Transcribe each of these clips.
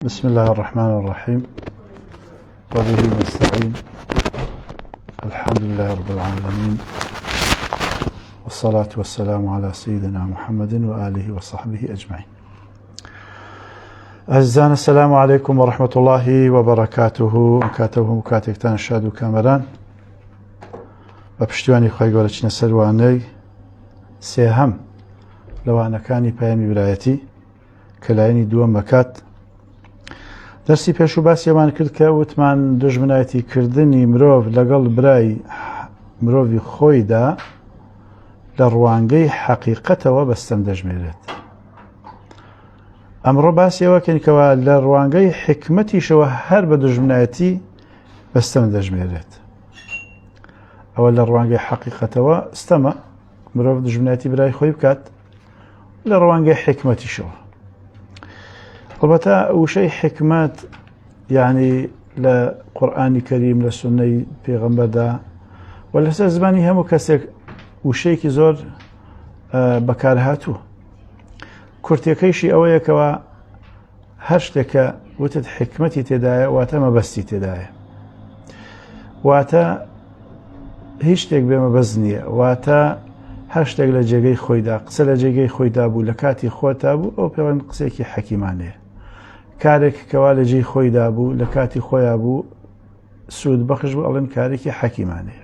بسم الله الرحمن الرحيم وبه نستعين. الحمد لله رب العالمين، والصلاة والسلام على سيدنا محمد وآله وصحبه أجمعين. أعزائنا السلام عليكم ورحمة الله وبركاته. مكاتبتان شاد وكامران بپشتیوانی خوای گەورە چنە سەروانەی سێهەم لەوانەکانی پایەمی برایەتی کە لایەنی دووەم بەکات. دەرسی پێش و باسیەمان کرد کە وتمان دژمنایەتی کردنی مرۆڤ لەگەڵ برای مرۆڤی خۆیدا لە ڕوانگەی حەقیقەتەوە بەستەم دەژمێرێت. ئەمڕۆ باسیەوە کەنکەوە لە ڕوانگەی حکمەتیشەوە هەر بە دژمنایەتی بەستەم دەژمێرێت. ئەوە لە ڕوانگەی حەقیقەتەوە ستەمە مرۆڤ دژمنایەتی برای خۆی بکات، لە ڕوانگەی حکمەتیشەوە. البته وشەی حکمت یعنی لە قورئانی کەریم لە سونەی پێغەمبەردا و لەسەر زمانی هەموو کەسێک وشەیەکی زۆر بەکارهاتووە. کورتیەکەیشی ئەوەیەکەوە هەر شتێکە وتت حکمەتی تێدایە واتە مەبەستی تێدایە، واتە هیچ شتێک بێ مەبەست نییە، واتە هەر شتێک لە جێگەی خۆیدا، قسە لە جێگەی خۆیدا بوو، لە کاتی خۆتا بوو، ئەو پێوەن قسێکی حەکیمانەیە. کارێک کەوا لە جێی خۆیدا بوو، لە کاتی خۆیان بوو، سوود بەخش بوو، ئەڵێن کارێکی حەکیمانەیە.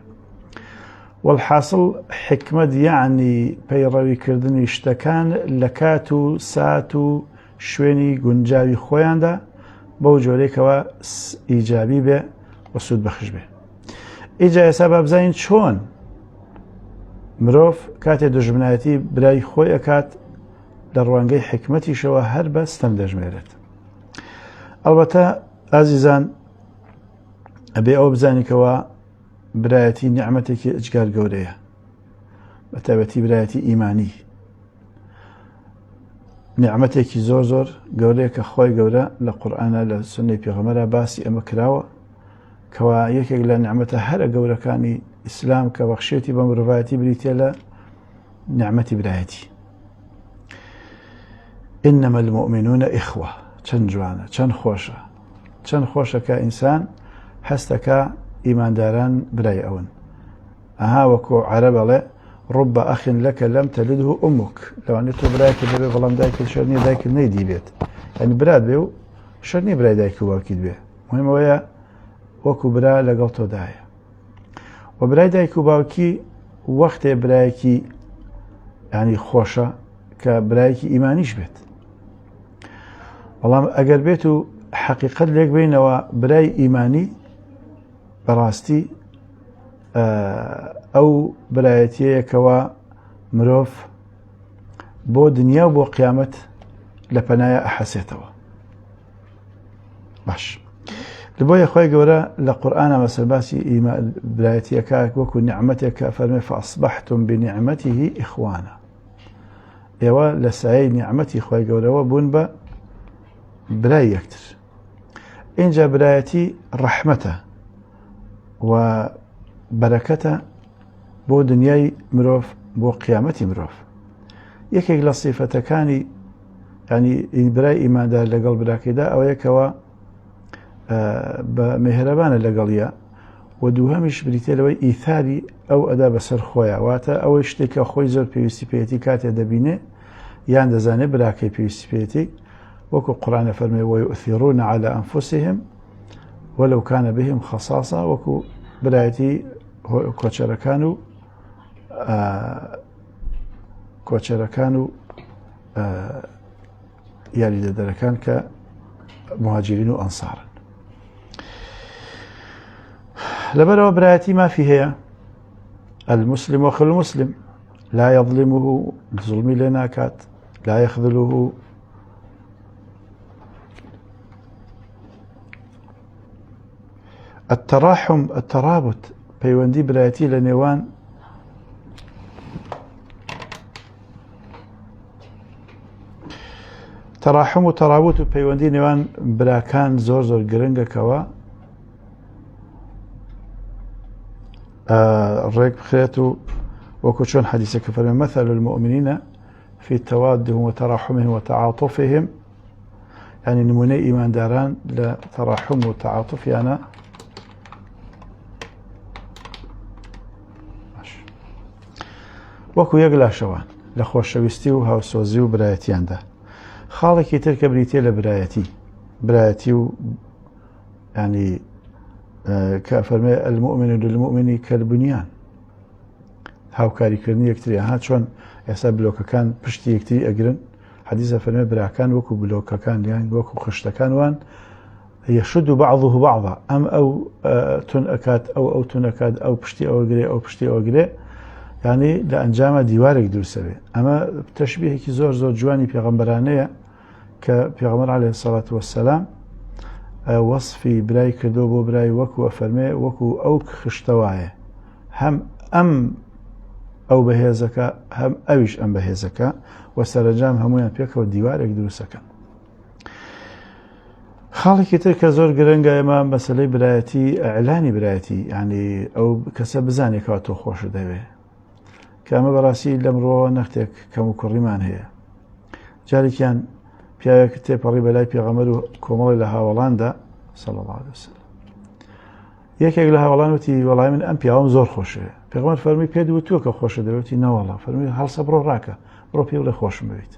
والحاصل حکمت یعنی پەیڕەویکردنی شتەکان لە کات و سات و شوێنی گونجاوی خۆیاندا بەو جۆرێکەوە ئیجابی بێ و سوود بەخش بێ. ئیجا ئێستا با بزانین چۆن مرۆڤ کاتێ دژمنایەتی برای خۆی ئەکات لە ڕوانگەی حکمەتیشەوە هەر بە ستەم دەژمێرێت. ئەلبەتە ئازیزان، ئەبێ ئەوە بزانیکەوە برایەتی نیعمەتێکی ئەجگار گەورەیە، بە تایبەتی برایەتی ئیمانی. نیعمەتێکی زۆر زۆر گەورەیە کە خۆی گەورە لە قورئانە لە سونەی پێغەمبەرە باسی ئەمە کراوە، کەوا یەکێک لە نیعمەتە هەرە گەورەکانی ئیسلام کە بەخشێتی بە مرۆڤایەتی بریتە لە نیعمەتی برایەتی. إنما المؤمنون إخوة. چەند جوانە، چەند خۆشە، چەند خۆشە کە ئینسان هەستەکە ئیمانداران برای ئەون. ئەها وەکو عەرەب ئەڵێ ڕب ئەخ لەکە لەم تەلده ئومک، لەوانێت تۆ برایەکە دەبێ بەڵام دایکت شەر نییە، دایکت نەیدی بێت، یعنی برات بێ و شەر نییە برای دایک و باوکیت بێ، مهم ئەوەیە وەکو برا لەگەڵ تۆدایە. و برای دایک و باوکی وەختێ برایەکی یعنی خۆشە کە برایەکی ئیمانیش بێت. بەڵام ئەگەر بێت و حەقیقەت لێک بینەوە برای ئیمانی، بەڕاستی ئەو برایەتیەکەوە مرۆڤ بۆ دنیا و بۆ قیامەت لە پەنایە ئەحەسێتەوە. باش، لبۆیە خۆی گەورە لە قورئانە مەسەرباسی برایەتیەکە وەکو نیعمەتێکە فەرمێ فەئەصبەحتم بنیعمەتیه ئیخوانە. ئێوە لە سایەی نیعمەتی خۆی گەورەوە بوون بە برای یەکتر. اینجا برایەتی ڕەحمەتە و بەرەکەتە بۆ دنیای مرۆڤ، بۆ قیامەتی مرۆڤ. یەکێک لە سیفەتەکانی ینی برای ئیماندار لەگەڵ براکەیدا ئەوەیەکەوە بە مێهرەبانە لەگەڵیە، و دووهەمیش بریتێ لەوەی ئیثاری ئەو ئەدا بەسەر خۆیە، واتە ئەوەی شتێکە خۆی زۆر پێویستی پێیەتی کاتێ دەبینێ یان دەزانێت براکەی پێویستی پێیەتی، وەکو قورئانە فەرمێ ويؤثرون على أنفسهم ولو كان بهم خصاصة، وەکو برایەتی کۆچەرەکان و یاریدەدەرەکان کە مهاجرین و ئەنسارن. لەبەرەوە برایەتی مافی هەیە. المسلم وأخو المسلم لا يظلمه، ظلمی لێ ناکات، لا يخذله، التراحم الترابط، پەیوەندی برایەتی لە نێوان تەراحم و تەرابط و پەیوەندی نێوان براکان زۆر زۆر گرنگەکەوە ڕێک بخرێت و وەکو چۆن حەدیثێکە فەرمێ مثل المؤمنین في توادهم وتراحمهم وتعاطفهم يعني نمونەی ئیمانداران لە تەڕاحم و تەعاتوفیانە وەکو یەک لاشەوان لە خۆشەویستی و هاوسۆزی و برایەتیاندا. خاڵێکی تر کە بریتێ لە برایەتی و ینی کە فەرمێ المؤمن للمؤمن کەالبونیان، هاوکاریکردنی یەکتریان. ها چۆن ئێستا بلۆکەکان پشتی یەکتری ئەگرن، حەدیثە فەرمێ براکان وەکو بلۆکەکان یان وەکو خشتەکان وان يشد بعضه بعضا، ئەو تون ئەکات ئەو تون ئەکات ئەو پشتی ئەوەگرێ ئەو پشتی ئەوەگرێ، یعنی لە ئەنجامە دیوارێک دروستەوێ. ئەمە تەشبیهێکی زۆر زۆر جوانی پێغەمبەرانەیە کە پێغەمبەر عەلەیهی سەڵات وەسەلام وەصفی برای کردو بۆ برای وەکو فەرمێ وەکو ئەو خشتەوایە، هەم ئەو بەهێزەکە هەم ئەویش ئەم بەهێزەکە و سەرنجام هەمویان پێکەوە دیوارێک دروستەکەن. خاڵێکی تر کە زۆر گرنگە ئێمە مەسەلەی برایەتی، ئەعلانی برایەتی، یعنی ئەو کەسە بزانێکەوە تۆ خۆش دەوێ، کە ئەمە بەڕاستی لەمڕۆ نەختێک کەم و کوڕیمان هەیە. جارێکیان پیاوێک تێپەڕی بەلای پێغەمبەر و کۆمەڵی لە هاوڵاندا صلی الله علیه وسلم، یەکێک لە هاوڵان وتی وەڵای من ئەم پیاوەم زۆر خۆشەوێ. پێغەمبەر فەرمی پێ وتووە کە خۆشە دەوێتی نەوەڵا، فەرمی هەڵسە بڕۆ ڕاکە، بڕۆ پێ بڵێ خۆشم بویت.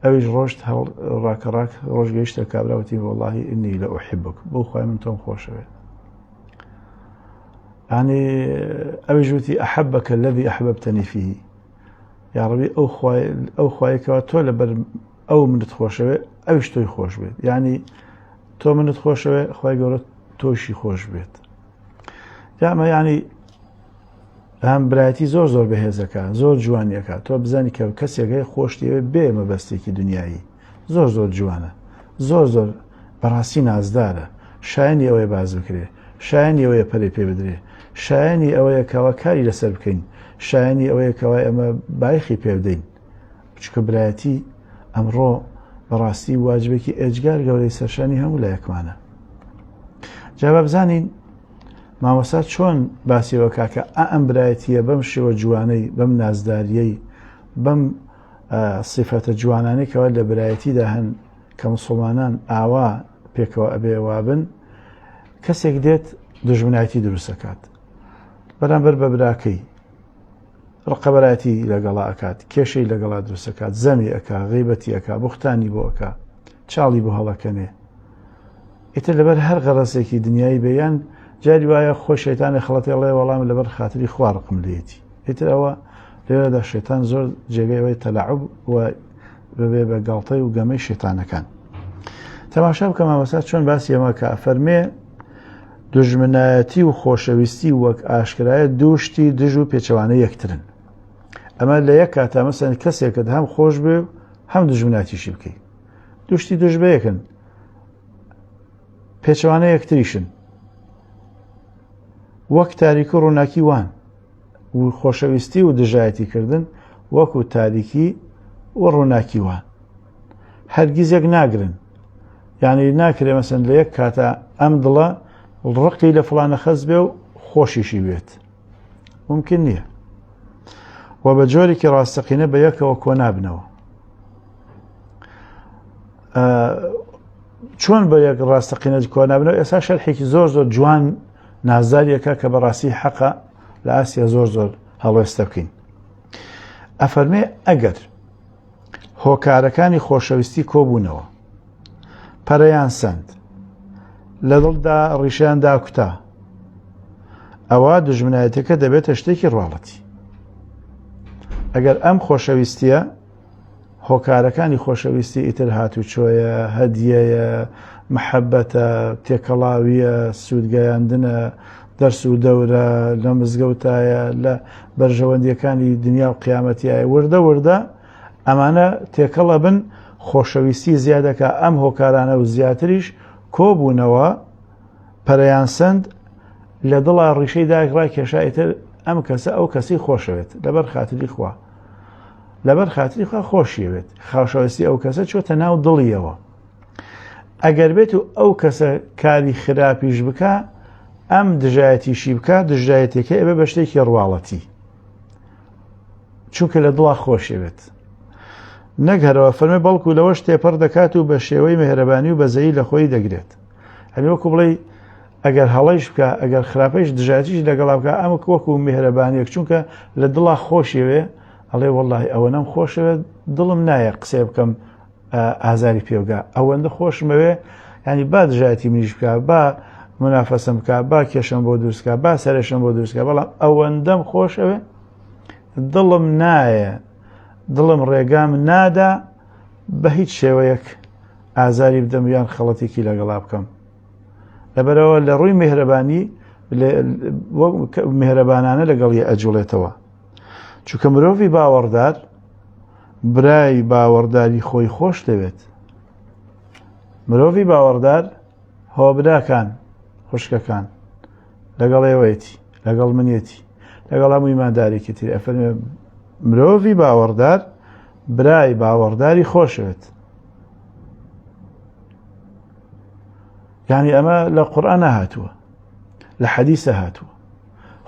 ئەویش ڕۆشت ڕاکە ڕۆژ گەیشتە کابراوتی وەڵاهی ئینی لە ئوحیبک، بۆ خوای من تۆم خۆشەوێت. يعني ئەویش وتی ئەحەبەکە الذی ئەحبەبتەنی فیه، یا ڕەبی ئەو خوایەکەوە تۆ لەبەر ئەو منت خۆشەوێ ئەویش تۆی خۆش بێت، یعنی تۆ منت خۆشەوێ خوای گەورە تۆشی خۆش بێت. ئەمە یعنی هەم برایەتی زۆر زۆر بەهێزەکە، زۆر جوانیەکە. تۆ بزانی کە کەسێکەکە خۆشتیەوێ بێ مەبەستێکی دنیایی، زۆر زۆر جوانە، زۆر زۆر بەڕاستی نازدارە، شایانی ئەوەیە باز بکرێ، شایانی ئەوەیە پەرێ پێ بدرێ، شایانی ئەوەیە کەوا کاری لەسەر بکەین، شایانی ئەوەیە کەوا ئەمە بایخی پێ بدەین. بچکە برایەتی ئەمڕۆ بەڕاستی واجبێکی ئێجگار گەورەی سەرشانی هەموو لایەکمانە. جا بزانین مامۆستا چۆن باسیەوە کاکە ئەم برایەتیە بەم شێوە جوانەی، بەم نازداریەی، بەم سیفەتە جوانانەی کەوا لە برایەتیدا هەن کە موسڵمانان ئاوا پێکەوە ئەبێ وابن، کەسێک دێت دژمنایەتی دروستەکات بەرامبەر بە براکەی، ڕقەبەرایەتی لەگەڵا ئەکات، کێشەی لەگەڵا دروستەکات، زەمی ئەکا، غیبەتی ئەکا، بوختانی بۆ ئەکا، چاڵی بۆ هەڵەکەنێ. ئیتر لەبەر هەر غەڕەزێکی دنیایی بەیان جاری وایە خۆی شەیتانی خەڵەتێڵێ وەڵام لەبەر خاتری خوا ڕقم لێتی. ئیتر ئەوە لێرەدا شەیتان زۆر جێگەیەوەی تەلاعوب و بەبێ بە گاڵتەی و گەمەی شەیتانەکان. تەماشا بکە مامۆستا چۆن باسی ئەمە کە فەرمێ دژمنایەتی و خۆشەویستی وەک ئاشکرایە دووشتی دژ و پێچەوانە یەکترن. ئەمە لە یەک کاتا مەسەن کەسێکت هەم خۆش بێ و هەم دژمنایەتیشی بکەیت، دووشتی دژ بە یەکن، پێچەوانە یەکتریشن، وەک تاریکی و ڕووناکی وان، و خۆشەویستی و دژایەتی کردن وەکو تاریکی و ڕووناکی وان، هەرگیز یەک ناگرن. یعنی ناکرێ مەسەن لە یەک کاتا ئەم دڵە ڕقی لە فڵانە خەز بێ و خۆشیشی بێت، ممکن نییە. و بە جۆرێکی ڕاستەقینە بە یەکەوە کۆ نابنەوە. چۆن بە یەک ڕاستەقینە کۆ نابنەوە؟ ئێستا شەرحێکی زۆر زۆر جوان نازاریەکە کە بەڕاستی حەقە لە ئاسیا زۆر زۆر هەڵوێستە بکەین. ئەفەرمێ ئەگەر هۆکارەکانی خۆشەویستی کۆبوونەوە، پەرەیان سەند، لە دڵدا ڕیشیان داکوتا، ئەوە دژمنایەتەکە دەبێتە شتێکی ڕواڵەتی. ئەگەر ئەم خۆشەویستیە، هۆکارەکانی خۆشەویستی ئیتر هاتوچۆیە، هەدیەیە، محەبەتە، تێکەڵاویە، سوودگەیاندنە، دەرس و دەورە، لە مزگەوتایە، لە بەرژەوەندیەکانی دنیا و قیامەتیایە، وردە وردە ئەمانە تێکەڵە بن، خۆشەویستی زیادەکە ئەم هۆکارانە و زیاتریش کۆبوونەوە، پەرەیان سند، لە دڵا ڕیشەی داگڕای کێشایتر ئەم کەسە ئەو کەسی خۆشەوێت لەبەر خاتری خوا، لەبەر خاتری خوا خۆشیەوێت، خۆشەویستی ئەو کەسە چۆتە ناو دڵیەوە. ئەگەر بێت و ئەو کەسە کاری خراپیش بکە، ئەم دژایەتیشی بکە، دژایەتێکە ئەبێ بە شتێکی ڕواڵەتی، چونکە لە دڵا خۆشەوێت. نەگەرەوە فەرمێ بەڵکو لەوەش تێپەڕ دەکات و بە شێوەی مێهرەبانی و بەزەیی لە خۆی دەگرێت. هەمی وەکو بڵێ ئەگەر هەڵەیش بکە ئەگەر خراپەیش دژاتیش لەگەڵا بکە ئەمە وەکو مێهرەبانیەک چونکە لە دڵا خۆشیوێ ئەڵێ وەڵڵاهی ئەوە نەم خۆشەوێت دڵم نایە قسێ بکەم ئازاری پێوگا ئەوەندە خۆشمەوێ ینی با دژاتی منیش بکە با منافەسم بکە با کێشم بۆ دروستکە با سەرێشم بۆ دروستکە بەڵام ئەوەندەم خۆشەوێ دڵم نایە دڵم ڕێگام نادا بە هیچ شێوەیەک ئازاری بدەم یان خەڵەتێکی لەگەڵا بکەم. لەبەرەوە لە ڕووی میهرەبانی میهرەبانانە لەگەڵی ئەجوڵێتەوە. چونکە مرۆڤی باوەڕدار برای باوەڕداری خۆی خۆش دەوێت. مرۆڤی باوەڕدار هۆبراکان خوشکەکان لەگەڵ ئێوەیەتی لەگەڵ منیەتی لەگەڵ هەموو ئیماندارێکی تر ئەفەرمێ مرۆڤی باوەڕدار برای باوەڕداری خۆشەوێت. یعنی ئەمە لە قورئانە هاتووە لە حەدیثە هاتووە.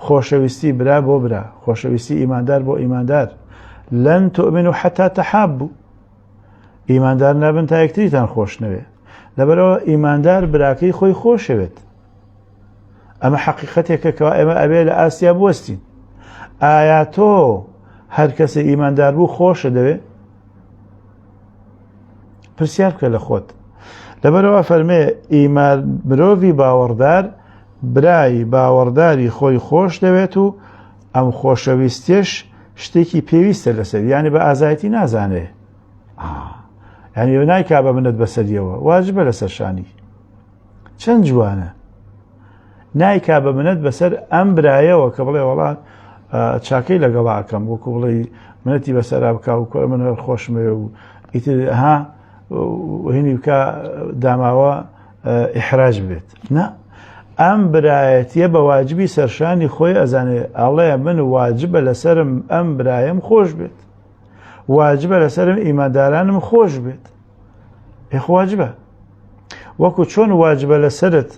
خۆشەویستی برا بۆ برا خۆشەویستی ئیماندار بۆ ئیماندار. لەن تؤمنوا حتى تحابوا. ئیماندار نابن تا یەکتریتان خۆش نەوێ. لەبەرەوە ئیماندار براکەی خۆی خۆشەوێت. ئەمە حەقیقەتێکە کە ئێمە ئەبێ لە ئاسیا بوەستین. ئایا تۆ هەر کەسە ئیماندار بوو خۆشە دەوێ؟ پرسیار بکە لە خۆت. لەبەرەوە فەرمێ مرۆڤی باوەڕدار برای باوەڕداری خۆی خۆش دەوێت و ئەم خۆشەویستیش شتێکی پێویستە لەسەر یعنی بە ئازایەتی نازانێ. یعنی نایکا بە منت بەسەریەوە واجبە لەسەر شانی. چەند جوانە نایکا بە منت بەسەر ئەم برایەوە کە بڵێ وەڵات چاکەی لەگەڵاکەم وەکو بڵێ منەتی بەسەرا بکە و کۆ من خۆشمێ و ئیتر ها هینی بکە داماوە ئیحراج بێت. نە ئەم برایەتیە بە واجبی سەرشانی خۆی ئەزانێ ئەڵێ من واجبە لەسرم ئەم برایم خۆش بێت واجبە لەسرم ئیماندارانم خۆش بێت. ئێخ واجبە وەکو چۆن واجبە لەسرت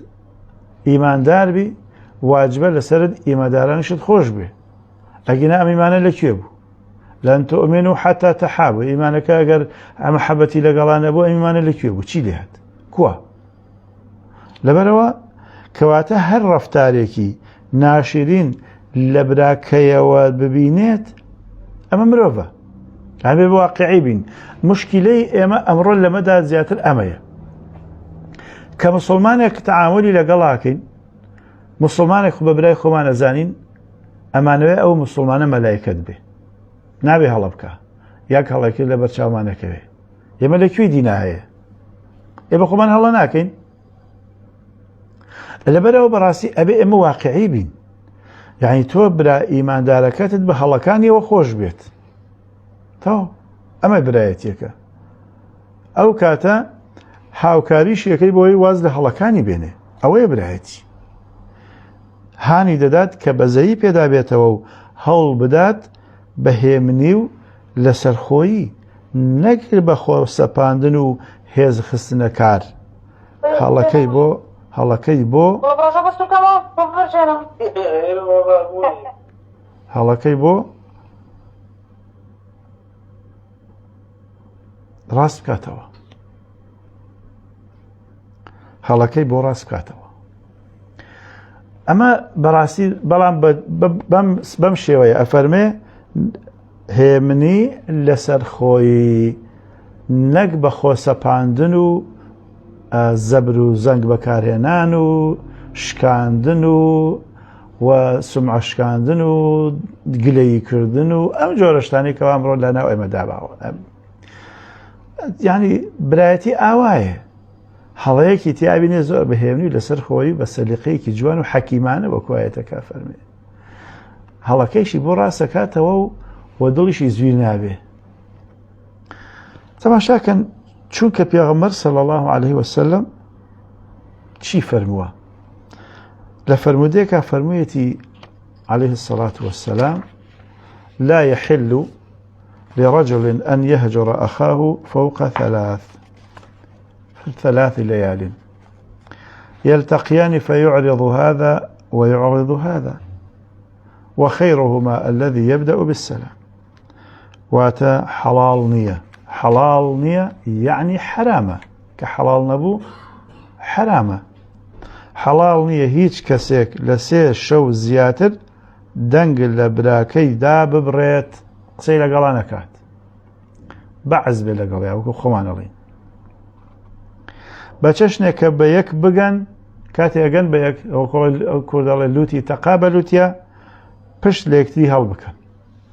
ئیماندار بی واجبە لەسرت ئیماندارانشت خۆش بێ. ئەگینا ئەم ئیمانە لەکوێ بوو؟ لەن تؤمنوا حتى تحابوا. ئیمانەکە ئەگەر ئەم محەبەتی لەگەڵانە بوو ئەم ئیمانە لەکوێ بوو؟ چی لێ هات؟ کووە؟ لەبەرەوە کەواتە هەر ڕەفتارێکی ناشرین لە براکەیەوە ببینێت ئەمە مرۆڤە. ئەمێ واقعی بین. مشکلەی ئێمە ئەمڕۆ لەمەدا زیاتر ئەمەیە کە مسلمانێک تەعاملی لەگەڵاکەین مسلمانێک بە برای خۆمان ئەزانین ئەمانەوێ ئەو مسلمانە مەلایکەت بێ نابێ هەڵە بکە یاک هەڵەکە لە بەرچاومانەکەوێ. ئێمە لەکوێ دینا هەیە؟ ئێ بە خۆمان هەڵە ناکەین. لەبەرەوە بەڕاستی ئەبێ ئێمە واقعی بین. یعنی تۆ برا ئیماندارەکەتت بە هەڵەکانیەوە خۆش بێت. تاو ئەمە برایەتیەکە. ئەو کاتە هاوکاریش یەکەی بۆی واز لە هەڵەکانی بێنێ. ئەوەیە برایەتی. هانی دەدات کە بەزەیی پێدا بێتەوە و هەوڵ بدات بە هێمنی و لەسەرخۆیی نەگر بە خۆ سەپاندن و هێز خستنە کار. هەڵەکەی بۆ ڕاست بکاتەوە. هەڵەکەی بۆ ڕاست بکاتەوە. ئەمە بەڕاستی بەڵام بەم شێوەیە ئەفەرمێ هێمنی لەسەر خۆی نەک بە خۆ سەپاندن و زەبر و زەنگ بەکارهێنان و شکاندن و سمعە شکاندن و گلەیی کردن و ئەم جۆرە شتانی کەوا ئەمڕۆ لەناو ئێمەدا باوە. یعنی برایەتی ئاوایە. هەڵەیەکی تیابینێ زۆر بەهێمنی لەسەر خۆی بە سەلیقەیەکی جوان و حەکیمانە وەکوایەتەکە فەرمێ. هەڵەکەیشی بۆ ڕاستەکاتەوە و دڵیشی زویر نابێ. تەماشاکەن چونکە پێغەمبەر صلی الله عليه وسلم چی فەرمووە؟ لە فەرمودەیەکە فەرموویەتی عليه الصلاة والسلام لا يحل لرجل أن يهجر أخاه فوق ثلاث ليال يلتقيان فيعرض هذا ويعرض هذا وخيرهما الذي يبدأ بالسلام. واتە حەڵاڵ نییە حەڵاڵ نییە یعنی حرامە کە حەڵاڵ نەبوو حرامە. حەڵاڵ نییە هیچ کەسێک لە 3 شەو زیاتر دەنگ لە براکەیدا ببڕێت قسەی لەگەڵا نەکات بەعز بێ لەگەڵیا وەکو خۆمان دەڵێن بە چەشنێک کە بە یەک بگەن کاتێ ئەگەن بە یەک کوردەڵێ لوتی تەقا بە لوتیە پشت لە یەکتری هەڵ بکەن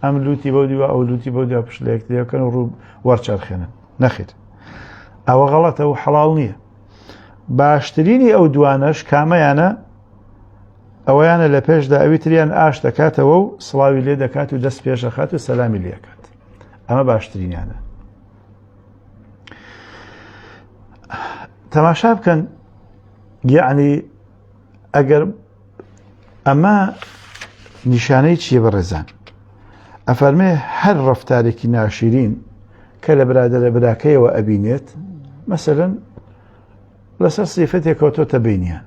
ئەم لوتی بەو دیوە ئەو لوتی بەو دیوە پشت لە یەکتری بکەن و ڕوو وەرچەرخێنن نەخێت ئەوە غەڵەتە و حەڵاڵ نییە. باشترینی ئەو دوانەش کامەیانە ئەوەیانە لە پێشدا ئەوی تریان ئاش دەکاتەوە و سڵاوی لێ دەکات و دەست پێش دەخات و سەلامی لێکات ئەمە باشترینیانە. تەماشا بکەن یعنی ئەگەر ئەمە نیشانەی چیە بەڕێزان ئەفەرمێ هەر ڕەفتارێکی ناشرین کە لە برادە براکەیەوە ئەبینێت مەسەلەن لەسەر سیفەتێکەوە تۆتە بینیان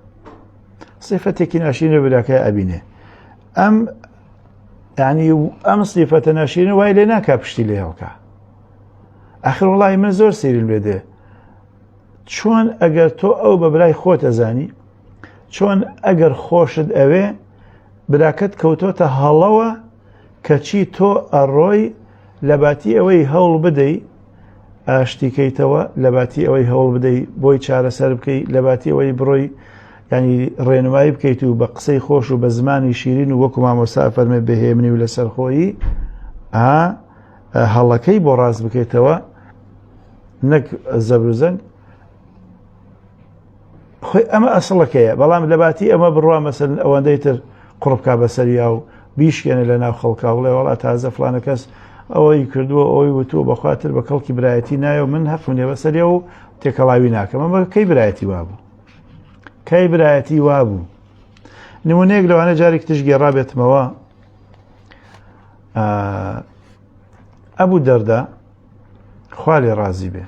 سیفەتێکی ناشرین لە براکەیە ئەبینێ ئەم سیفەتە ناشرینە وای لێ ناکا پشتی لێ هەڵکا ئاخر وەڵی من زۆر سیرین لێ دێ چۆن ئەگەر تۆ ئەو بە برای خۆت ئەزانی چۆن ئەگەر خۆشت ئەوێ براکەت کەوتۆتە هەڵەوە کەچی تۆ ئەڕۆی لە باتی ئەوەی هەوڵ بدەی ئاشتیکەیتەوە لە باتی ئەوەی هەوڵ بدەی بۆی چارەسەر بکەی لە باتی ئەوەی بڕۆی ینی ڕێنمایی بکەیت و بە قسەی خۆش و بە زمانی شیرین و وەکو مامۆستا فەرمێ بەهێمنی و لەسەر خۆیی هەڵەکەی بۆ ڕاست بکەیتەوە نەک زەبروزەنگ خۆی ئەمە ئەسڵەکەیە بەڵام لە باتی ئەمە بڕوا مەسەن ئەوەندەی تر قڕبکا بەسەریا و بیشکێنە لە ناو خەڵکا وڵێ وڵا تازە فلانە کەس ئەوەی کردووە ئەوەی وتووە بەخواتر بە کەڵکی برایەتی نایە و من هەفونێ بەسەریا و تێکەڵاوی ناکەم ئەمە کەی برایەتی وابوو کەی برایەتی وابوو نمونەیەک لەوانە جارێک تش گێڕابێتمەوە ئەبوو دەردا خوا لێ ڕازی بێ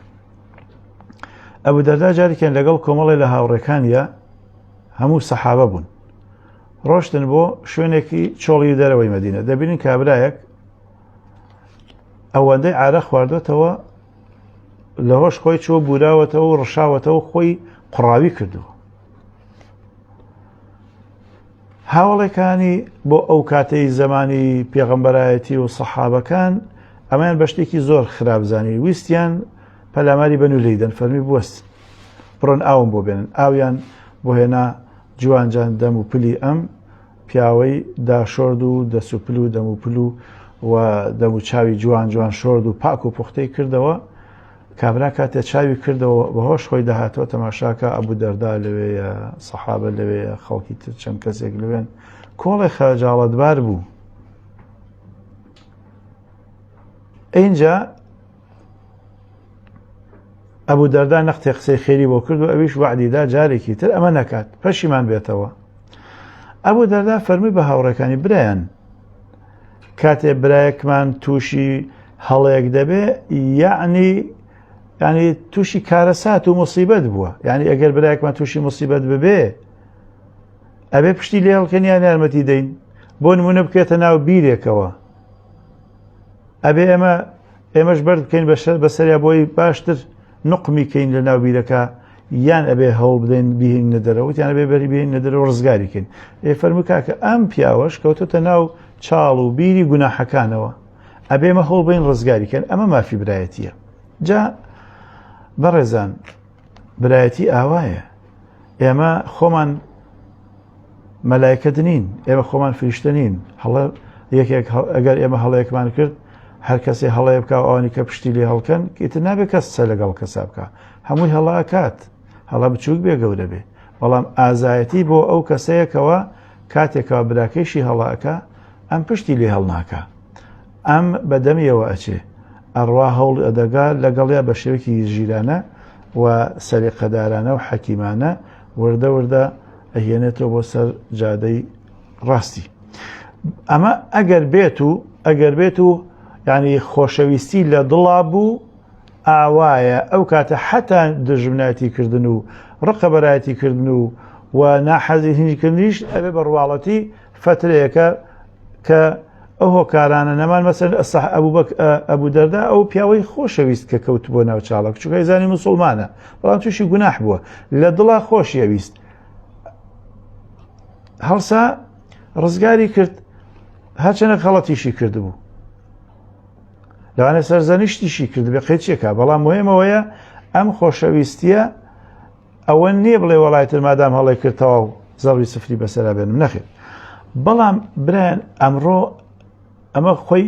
ئەبوو دەردا جارێکیان لەگەڵ کۆمەڵی لە هاوڕێکانیە هەموو سەحابە بوون ڕۆشتن بۆ شوێنێکی چۆڵی دەرەوەی مەدینە دەبینن کابرایەک ئەوەندەی ئارە خواردوێتەوە لە هۆش خۆی چۆ بوراوەتەوە و ڕشاوەتەوە خۆی قڕاوی کردووە هاوڵێکانی بۆ ئەو کاتەی زمانی پێغەمبەرایەتی و سەحابەکان ئەمەیان بە شتێکی زۆر خراپزانی ویستیان پەلاماری بەن و لەیدەن فەرمی بوەست بڕۆن ئاوم بۆ بێنن ئاویان بۆ هێنا جوانجان دەم و پلی ئەم پیاوەی داشۆرد و دەسوپل و دەم و پل و دەم و چاوی جوان جوان شۆرد و پاک و پوختەی کردەوە کابرا کاتێ چاوی کردەوە بەهۆش خۆی داهاتەوە تەماشاکە ئەبوو دەردا لەوەیە سەحابە لەوەیە خەڵکی تر چەند کەسێک لەوێن کۆڵی خەجاڵەتبار بوو اینجا ئەبوو دەردا نەختێ قسەی خێری بۆ کرد و ئەویش وعدیدا جارێکی تر ئەمە نەکات پەشیمان بێتەوە ئەبوو دەردا فەرمی بە هاوڕێکانی برایان کاتێ برایەکمان تووشی هەڵەیەک دەبێ یعنی تووشی کارەسات و موسیبەت بووە یعنی ئەگەر برایەکمان تووشی موسیبەت ببێ ئەبێ پشتی لێ هەڵکەنیان یارمەتی دەین بۆ نمونە بکرێتە ناو بیرێکەوە ئەبێ ئێمەش بەرد بکەین بەسەریا بۆی باشتر نقمی کەین لە ناو بیرەکە یان ئەبێ هەوڵ بدەین بهێنە دەرەوە یان ئەبێ بەری بهێنە دەرەوە ڕزگاری کەین فەرمووی کاکە ئەم پیاوەش کەوتۆتە ناو چاڵ و بیری گوناحەکانەوە ئەبێمە هەوڵ بین ڕزگاری کەن ئەمە مافی برایەتیە جا بەڕێزان برایەتی ئاوایە ئێمە خۆمان مەلایکەت نین ئێمە خۆمان فریشتە نین یەکێک ئەگەر ئێمە هەڵەیەکمان کرد هەر کەسێ هەڵەیە بکە ئەوانی کە پشتی لێ هەڵکەن ئیتر نابێت کەس چە لەگەڵ کەسا بکە هەمووی هەڵاکات هەڵا بچووک بێ گەورە بێ بەڵام ئازایەتی بۆ ئەو کەسەیەکەوە کاتێکەوە براکەیشی هەڵاکە ئەم پشتی لێ هەڵناکە ئەم بەدەمیەوە ئەچێ ئەڕوا هەوڵ ئەدەگا لەگەڵیا بە شێوەیەکی ژیرانە و سەریقەدارانە و حەکیمانە وردە وردە ئەهێنێتەوە بۆ سەر جادەی ڕاستی ئەمە ئەگەر بێت و ینی خۆشەویستی لە دڵا بوو ئاوایە ئەو کاتە حتا دژمنایەتیکردن و ڕقەبەرایەتیکردن و ناحەزی هینجکردنیش ئەبێ بەڕواڵەتی فترەیەەکە کە ئەو هۆکارانە نەمان مەسەن ئەبوو دەردا ئەو پیاوەی خۆشەویست کە کەوت بۆ ناو چاڵک چونکە ئەیزانی موسڵمانە بەڵام تووشی گوناح بووە لە دڵا خۆشیەویست هەڵسا ڕزگاری کرد هەرچەنە خەڵەتیشی کردبوو لەوانە سەرزەنیشتیشی کرد بێ قەیچێکە بەڵام مهمەوەیە ئەم خۆشەویستیە ئەوە نییە بڵێ وەڵایتر مادام هەڵی کردەوە و زەڵی سفری بەسەرا بێنم نەخێت بەڵام برایان ئەمڕۆ ئەمە خۆی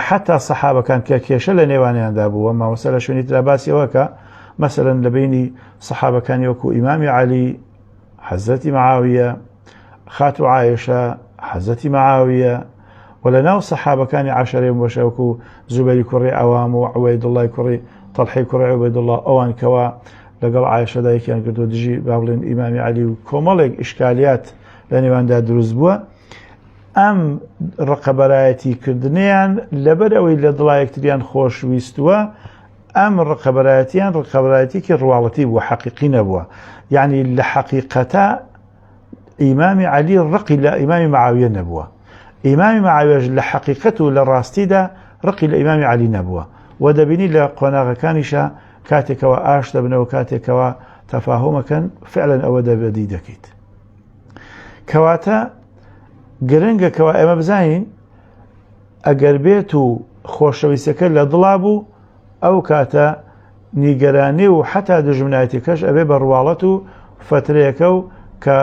حتا سەحابەکان کە کێشە لە نێوانیاندا بووە مامۆستا لە شوێنی ترا باسیەوەکە مەسەلەن لە بینی سەحابەکانی وەکو ئیمامی عەلی حەزەتی مەعاویە خاتو عایشە حەزەتی مەعاویە و لە ناو سەحابەکانی عەشەرەی مبەشەرە وەکو زوبەیری کوڕی عەوام و عوبەیدوڵڵای کوڕی تەڵحەی کوڕی عوبەیدوڵڵا ئەوان کەوا لەگەڵ عایشەدا یەکیان کردووە دژی با بڵێن ئیمامی عەلی و کۆمەڵێک ئیشکالیات لە نێواندا دروست بووە ئەم ڕقەبەرایەتی کردنیان لەبەر ئەوەی لە دڵا یەکتریان خۆشویستووە ئەم ڕقەبەرایەتیان ڕقەبەرایەتێکی ڕواڵەتی بووە حەقیقی نەبووە یعنی لە حەقیقەتە ئیمامی عەلی ڕقی لە ئیمامی مەعاویە نەبووە ئیمامی مەعاویەش لە حەقیقەت و لە ڕاستیدا ڕقی لە ئیمامی عەلی نەبووە و دەبینی لە قۆناغەکانیشە کاتێکەوە ئاش دەبنەوە کاتێکەوە تەفاهومەکەن فعلەن ئەوە دەبێدی دەکەیت کەواتە گرنگە کەوا ئێمە بزانین ئەگەر بێت و خۆشەویستەکە لە دڵا بوو ئەو کاتە نیگەرانی و حتا دژمنایەتەکەش ئەبێ بە ڕواڵەت و فترەیەکە و کە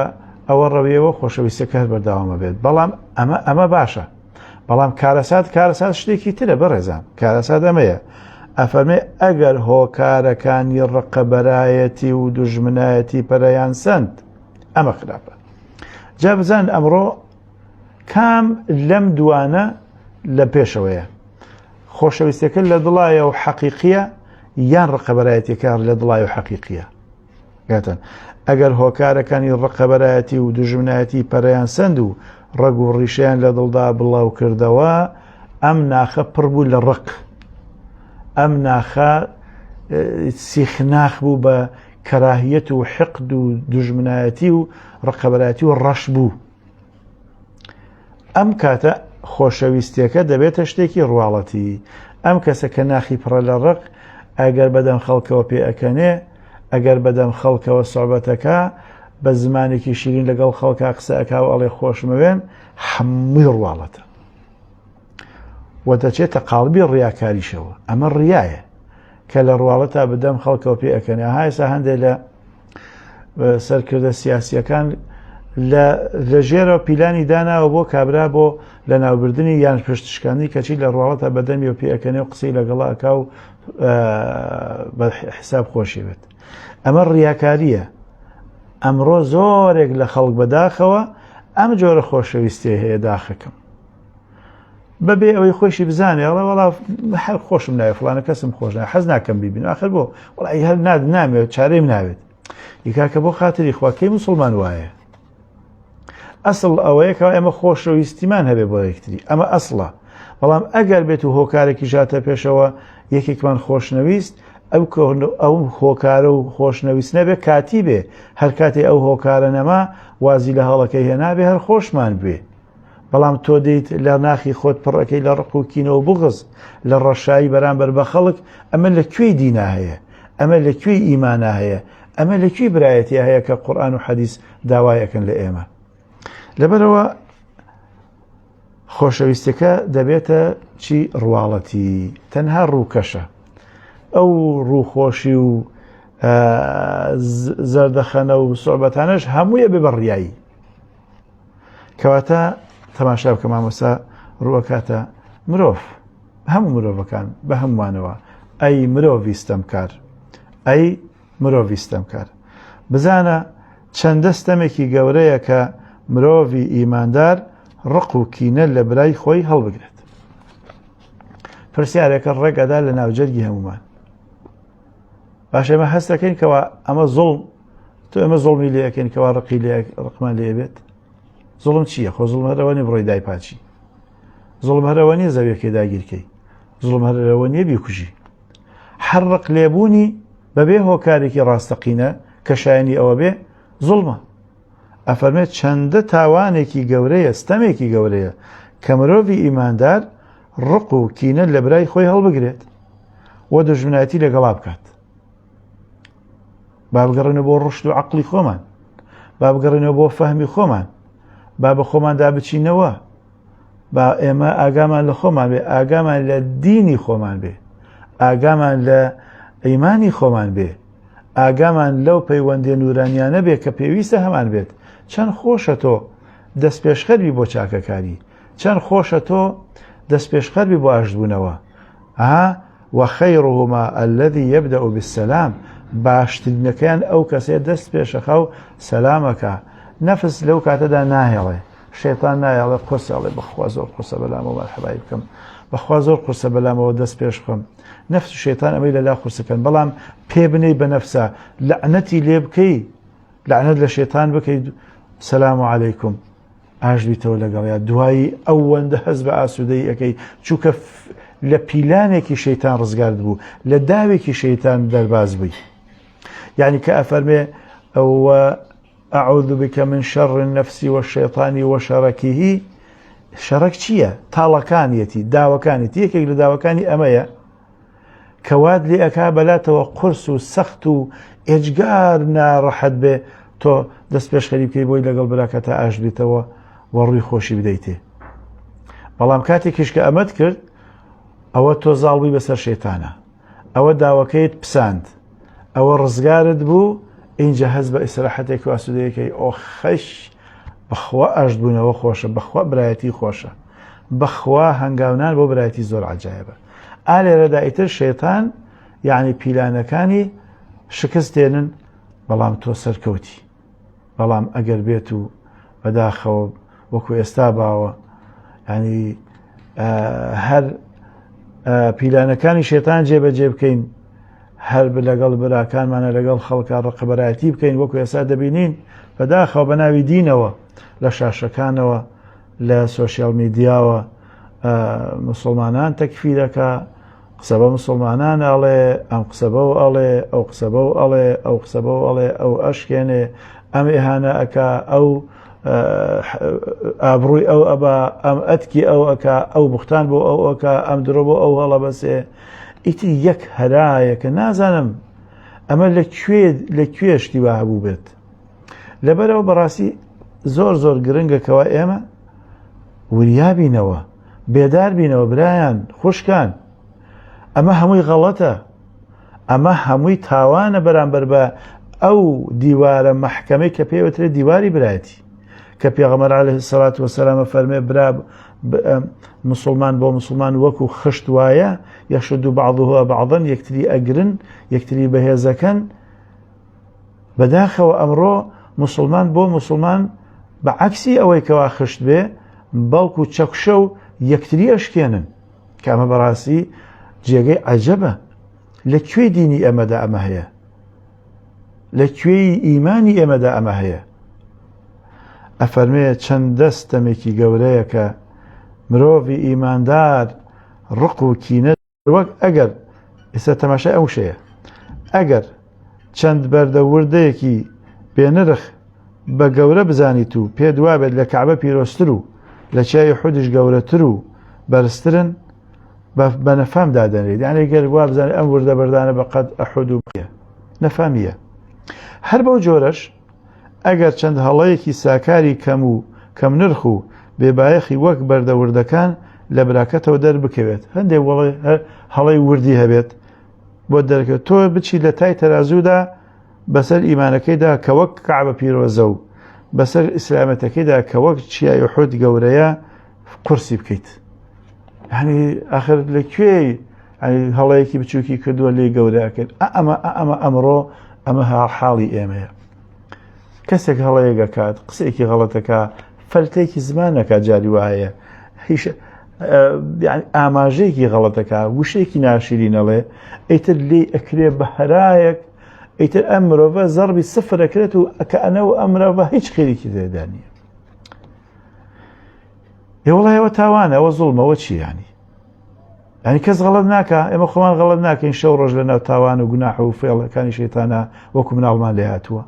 ئەوە ڕەویەوە خۆشەویستەکە هەر بەرداوامە بێت بەڵام ئەمە باشە بەڵام کارەسات شتێکی ترە بەڕێزان کارەسات ئەمەیە ئەفەرمێ ئەگەر هۆکارەکانی ڕقەبەرایەتی و دژمنایەتی پەرەیان سند ئەمە خراپە جا بزان ئەمڕۆ کام لەم دوانە لە پێشەوەیە خۆشەویستەکە لە دڵایە و حەقیقیە یان ڕقەبەرایەتیەکە لە دڵای و حەقیقیە گاتن ئەگەر هۆکارەکانی ڕقەبەرایەتی و دژمنایەتی پەرەیان سند و ڕەگ و ڕیشیان لە دڵدا بڵاو کردەوە ئەم ناخە پڕ بوو لە ڕق ئەم ناخە سیخناخ بوو بە کەراهیەت و حقد و دژمنایەتی و ڕقەبەرایەتی و ڕەش بوو ئەم کاتە خۆشەویستیەکە دەبێتە شتێکی ڕواڵەتی ئەم کەسە کە ناخی پڕە لە ڕق ئەگەر بەدەم خەڵکەوە پێ ئەکەنێ ئەگەر بەدەم خەڵکەوە سۆحبەتەکە بە زمانێکی شیرین لەگەڵ خەڵکا قسە ئەکا و ئەڵێ خۆشمەوێن هەمووی ڕواڵەتە و دەچێتە قاڵبی ڕیاکاریشەوە ئەمە ڕیایە کە لە ڕواڵەتە بەدەم خەڵکەوە پێ ئەکەنێ هایسا هەندێک لە سەرکردە سیاسیەکان لە ژێرەوە پیلانی داناوە بۆ کابرا بۆ لە ناوبردننی یان پشتشکاندی کەچی لە ڕواڵەتە بەدەمی و پێ ئەکەنێ و قسەی لەگەڵا ئەکا و بە حساب خۆشی بێت ئەمە ڕیاکاریە ئەمڕۆ زۆرێک لە خەڵک بەداخەوە ئەم جۆرە خۆشەویستی هەیە داخەکەم بەبێ ئەوەی خۆشی بزانێ ئەڵێ وەڵا هەر خۆشم ناوێت فڵانە کەسم خۆش ناوێت حەز ناکەم بیبین ئاخر بۆ وەڵی هەر نامێت چارەیم ناوێت یکاکە بۆ خاتری خواکەی موسڵمان وایە ئەسڵ ئەوەیە کە ئێمە خۆشەویستیمان هەبێ بۆ یەکتری ئەمە ئەسڵە بەڵام ئەگەر بێت و هۆکارێکی ژاتە پێشەوە یەکێکمان خۆشنەویست ئەو هۆکارە و خۆشنەویست نەبێ کاتی بێ هەر کاتێ ئەو هۆکارە نەما وازی لە هەڵەکەی هێنابێ هەر خۆشمان بێ بەڵام تۆ دەیت لە ناخی خۆت پڕەکەی لە ڕق و کینەوە بغز لە ڕەشایی بەرامبەر بە خەڵک ئەمە لەکوێی دینا هەیە ئەمە لەکوێی ئیمانە هەیە ئەمە لەکوێی برایەتی هەیە کە قورئان و حەدیث داوایەکەن لە ئێمە لەبەرەوە خۆشەویستەکە دەبێتە چی ڕواڵەتی تەنها ڕووکەشە ئەو ڕووخۆشی و زەردەخەنە و سۆحبەتانەش هەموویە بێ بە ڕیایی کەواتە تەماشا بکە مامۆستا ڕووەکاتە مرۆڤ هەموو مرۆڤەکان بە هەمووانەوە ئەی مرۆڤی ستەمکار ئەی مرۆڤی ستەمکار بزانە چەند دەستەمێکی گەورەیە کە مرۆڤی ئیماندار ڕق و کینە لە برای خۆی هەڵبگرێت پرسیارێکە ڕێگەدا لە ناوجەرگی هەمومان باش ئێمە هەست دەکەین کەوا ئەمە زوڵم تۆ ئێمە زوڵمی لێ ئەەکەین کەوا ڕقمان لێ بێت زوڵم چییە خۆ زوڵم هەرەوە نیە بڕۆی دایپاچی زوڵم هەرەوە نیە زەویەکەی داگیرکەی زوڵم هەرەوە نیە بیکوژی هەر ڕق لێبوونی بەبێ هۆکارێکی ڕاستەقینە کە شایانی ئەوە بێ زوڵمە ئەفەرمێت چەندە تاوانێکی گەورەیە ستەمێکی گەورەیە کە مرۆڤی ئیماندار ڕق و کینە لە برای خۆی هەڵبگرێت و دژمنایەتی لەگەڵا بکات. با بگەڕێنەوە بۆ ڕشت و عەقڵی خۆمان، با بگەڕێنەوە بۆ فەهمی خۆمان، با بە خۆماندا بچینەوە، با ئێمە ئاگامان لە خۆمان بێ، ئاگامان لە دینی خۆمان بێ، ئاگامان لە ئەیمانی خۆمان بێ، ئاگامان لەو پەیوەندی نورانیانە بێ کە پێویستە هەمان بێت. چەند خۆشە تۆ دەست پێشخەربی بۆ چاکەکاری، چەند خۆشە تۆ دەست پێشخەربی بۆ ئاشتبوونەوە. وخەیڕهما الذی یەبدأ بالسەلام، باشترینەکەیان ئەو کەسێ دەست پێشەخە و سەلامەکە. نەفس لەو کاتەدا ناهێڵێ، شەیتان نایەڵێ قورسێڵێ بەخوا زۆر قورسە بەلامەوە مەرحەبای بکەم، بەخوا زۆر قورسە بەلامەوە دەست پێش بخەم. نەفس و شەیتان ئەمەی لەلا قورسەکەن، بەڵام پێ بنەی بە نەفسە، لەعنەتی لێ بکەی، لەعنەت لە شەیتان بکەیت، سەلام عەلەیکم، ئاشبیتەوە لەگەڵیا. دوایی ئەوەندە هەز بە ئاسوودەی ئەەکەی، چووکە لە پیلانێکی شەیتان ڕزگارت بوو، لە داوێکی شەیتان دەرباز بووی. یعنی کە ئەفەرمێ ئەوە ئەعوذ بک من شەڕ النەفس والشەیطان وشەرەکیه، شەرەک چییە؟ تاڵەکانیەتی، داوەکانیەتی. یەکێک لە داوەکانی ئەمەیە کە وات لێ ئەکا بەلاتەوە قورس و سەخت و ئێجگار ناڕەحەت بێ، تۆ دەست پێشخەری بکەی بۆی لەگەڵ براکە تا ئاشبیتەوە و ڕووی خۆشی بدەیتێ. بەڵام کاتێکیش کە ئەمەت کرد، ئەوە تۆ زاڵبووی بەسەر شەیتانە، ئەوە داوەکەیت پساند، ئەوە ڕزگارت بوو، اینجا هەز بە ئیسراحەتێک و ئاسوودەیەکەی. ئۆ خەش، بەخوا ئاشتبوونەوە خۆشە، بەخوا برایەتی خۆشە، بەخوا هەنگاونان بۆ برایەتی زۆر عەجایبە. لێرەدا ئیتر شەیتان یعنی پیلانەکانی شکست دێنن، بەڵام تۆ سەرکەوتی. بەڵام ئەگەر بێت و بەداخەوە وەکو ئێستا باوە، ینی هەر پیلانەکانی شێتان جێبەجێ بکەین، هەر لەگەڵ براکانمانە لەگەڵ خەڵکە ڕقبەرایەتی بکەین، وەکو ئێستا دەبینین بەداخەوە بە ناوی دینەوە لە شاشەکانەوە، لە سۆشیال میدیاوە مسلمانان تەکفیرەکە، قسە بە مسلمانان ئەڵێ، ئەم قسە بەو ئەڵێ، ئەو قسە بەو ئەڵێ، ئەو قسە بەو ئەڵێ، ئەو ئەشکێنێ، ئەم ئێهانە ئەکا، ئەو ئابڕووی ئەو ئەبا، ئەم ئەتکی ئەو ئەکا، ئەو بوختان بۆ ئەو ئەکا، ئەم درۆ بۆ ئەو هەڵە بەسێ. ئیتر یەک هەرایەکە نازانم ئەمە لەکوێ شتیوا هەبوو بێت. لەبەرەوە بەڕاستی زۆر زۆر گرنگەکەوە ئێمە وریابینەوە، بێدار بینەوە برایان خوشکان. ئەمە هەمووی غەڵەتە، ئەمە هەمووی تاوانە بەرامبەر بە ئەو دیوارە مەحکەمەی کە پێوترێت دیواری برایەتی، کە پێغەمبەر عەلەیهی سەڵات وەسەلام فەرمێ برا مسلمان بۆ مسلمان وەکو خشت وایە، یەشد بعضها بعضا، یەکتری ئەگرن، یەکتری بەهێزەکەن. بەداخەوە ئەمڕۆ مسلمان بۆ مسلمان بە عەکسی ئەوەی کەوا خشت بێ، بەڵکو چەکشە و یەکتری ئەشکێنن، کە ئەمە بەڕاستی جێگەی عەجەبە. لەکوێ دینی ئێمەدا ئەمە هەیە؟ لەکوێی ئیمانی ئێمەدا ئەمە هەیە؟ ئەفەرمێ چەند دەستەمێکی گەورەیە کە مرۆڤی ئیماندار ڕق و کینە، وەک ئەگەر ئێستا تەماشای ئەو شەیە، ئەگەر چەند بەردەوردەیەکی بێنرخ بە گەورە بزانیت و پێ دوابێت لە کەعبە پیرۆستر و لە چای حودش گەورەتر و بەرزترن، بە نەفام دادەنێت. یعنی گەر وا بزانێت ئەم وردە بەردانە بەقەد ئەحود و بقیە، نەفامیە. هەر بەو جۆرەش ئەگەر چەند هەڵەیەکی ساکاری کەم نرخ و بێبایەخی وەک بەردەوردەکان لە براکەتەوە دەربکەوێت، هەندێک هەڵەی وردی هەبێت بۆ دەرکەوێت، تۆ بچی لە تای تەرازوودا بەسەر ئیمانەکەیدا کە وەک کەعبە پیرۆزە و بەسەر ئیسلامەتەکەیدا کە وەک چیای حود گەورەیە قورسی بکەیت. یعنی ئاخر لەکوێ هەڵەیەکی بچووکی کردووە لێ گەورەکەن؟ ئەمە ئەمڕۆ ئەمە حاڵی ئێمەیە. کەسێک هەڵەیەک ئەکات، قسێکی غەڵەتەکە، فەلتێکی زمانەکە، جاری وایە هیچ ئاماژەیەکی غەڵەتەکە، وشەیەکی ناشرینەڵێ، ئەیتر لێ ئەکرێ بە هەرایەک، ئەیتر ئەم مرۆڤە زەڕبی سفر ئەکرێت و کە ئەنەوە ئەم مرۆڤە هیچ خێریکی تێدا نییە. وەڵای ئەوە تاوانە، ئەوە زوڵمەوە چی ینی؟ ینی کەس غەڵەت ناکە، ئێمە خۆمان غەڵەت ناکەین شەو ڕۆژ لەناو تاوان و گوناح و فێڵەکانی شەیتانە وەکو مناڵمان لێ هاتووە.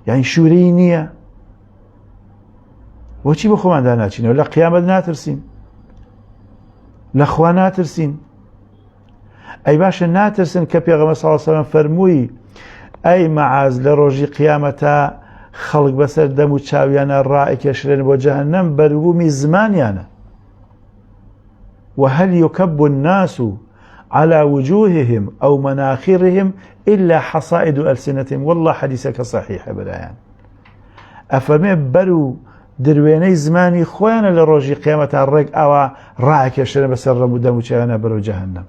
یعنی شوورەی نییە. بۆچی بە خۆماندا ناچینەوە؟ لە قیامەت ناترسین؟ لە خوا ناترسین؟ ئەی باشە ناترسن کە پێغەمبەر صلی الله علیه و سلم فەرمووی ئەی مەعاز لە ڕۆژی قیامەتە خەڵک بەسەر دەم و چاویانە ڕائیکێشرێن بۆ جەهەنەم بەروبوومی زمانیانە. وهل يكب الناس على وجوههم أو مناخرهم إلا حصائد ألسنتهم. والله حديثك صحيح بلايان. أفرمي برو درويني زماني خوينا لروجي قيامة الرق أو راعك يشتري بسر رمودم وشغنا برو جهنم.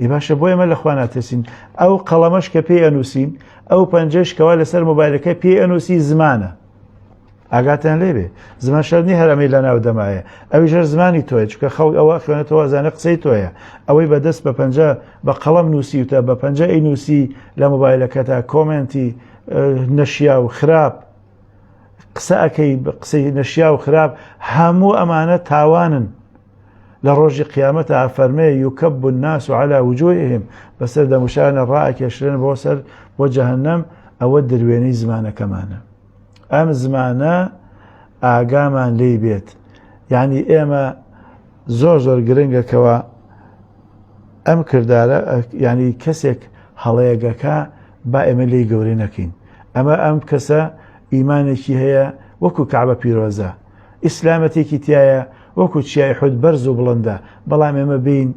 إباشا بويا ما لأخوانا تسين أو قلمش كبي أنوسين أو بنجش كوالي سر موبايلك بي أنوسي زمانه ئاگاتان لێبێ زمان شەرنی هەرەمەی لە ناو دەمایە ئەوی ژەر زمانی تۆیە چکە خەڵک ئەوە خوێنێتەوە زانە قسەی تۆیە ئەوەی بەدەست بە پەنجە بە قەڵەم نووسیوتە بە پەنجە ئەی نووسی لە مۆبایلەکەتە کۆمنتی نەشیا و خراپ قسە ئەەکەی قسەی نەشیا و خراپ هەموو ئەمانە تاوانن لە ڕۆژی قیامەتە فەرمێ یوکەب الناس على وجوههم بەسەر دەموشانە ڕائیکێشرێن بۆ سەر بۆ جەهەنەم ئەوە دروێنەی زمانەکەمانە ئەم زمانە ئاگامان لێ بێت یعنی ئێمە زۆر زۆر گرنگەکەوە ئەم کردارە ینی کەسێک هەڵەیەگەکە با ئێمە لێی گەورەی نەکەین ئەمە ئەم کەسە ئیمانێکی هەیە وەکو کەعبە پیرۆزە ئیسلامەتێکی تایە وەکو چیای حود بەرز و بڵندە بەڵام ئێمە بین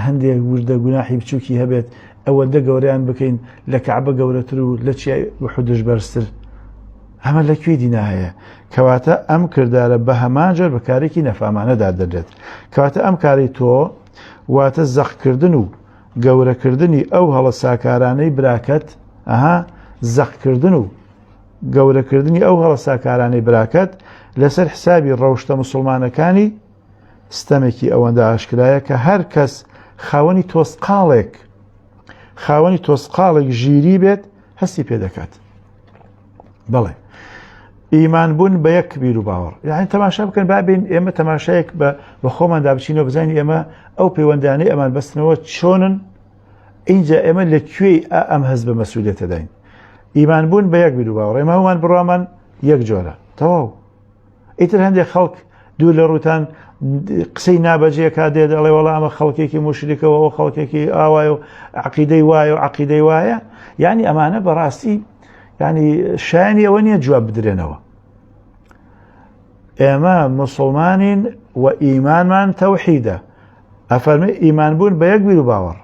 هەندێک وردە گوناحی بچووکی هەبێت ئەوەندە گەورەیان بکەین لە کەعبە گەورەتر و لە چیای حودش بەرزتر ئەمە لەکوێ دینا هەیە کەواتە ئەم کردارە بە هەمانجار بەکارێکی نەفامانەدا دەدرێت کەواتە ئەم کاری تۆ واتە زەقکردن و گەورەکردنی ئەو هەڵە ساکارانەی براکەت زەقکردن و گەورەکردنی ئەو هەڵە ساکارانەی براکەت لەسەر حسابی ڕەوشتە موسڵمانەکانی ستەمێکی ئەوەندە ئاشکرایە کە هەر کەس خاوەنی تۆسقاڵێک ژیری بێت هەستی پێ دەکات بەڵێ ئیمان بوون بە یەک بیر و باوەڕ یعنی تەماشا بکەن بابین ئێمە تەماشایەک بە خۆماندا بچینەوە بزانین ئێمە ئەو پەیوەندانەی ئەمان بەستنەوە چۆنن اینجا ئێمە لەکوێی ئەم هەز بە مەسئولیەتە داین ئیمان بوون بە یەک بیر و باوەڕ ئێمە هەموومان بڕوامان یەک جۆرە تەواو ئیتر هەندێک خەڵک دوو لە ڕووتان قسەی نابەجێکا دێت دەڵێ وەڵا ئەمە خەڵکێکی موشریکەوە ئەو خەڵکێکی ئاوایە و عەقیدەی وایە و عەقیدەی وایە یعنی ئەمانە بەڕاستی یعنی شایانی ئەوە نییە جواب بدرێنەوە ئێمە موسڵمانین و ئیمانمان تەوحیدە ئەفەرمێ ئیمان بوون بە یەک بیر و باوەڕ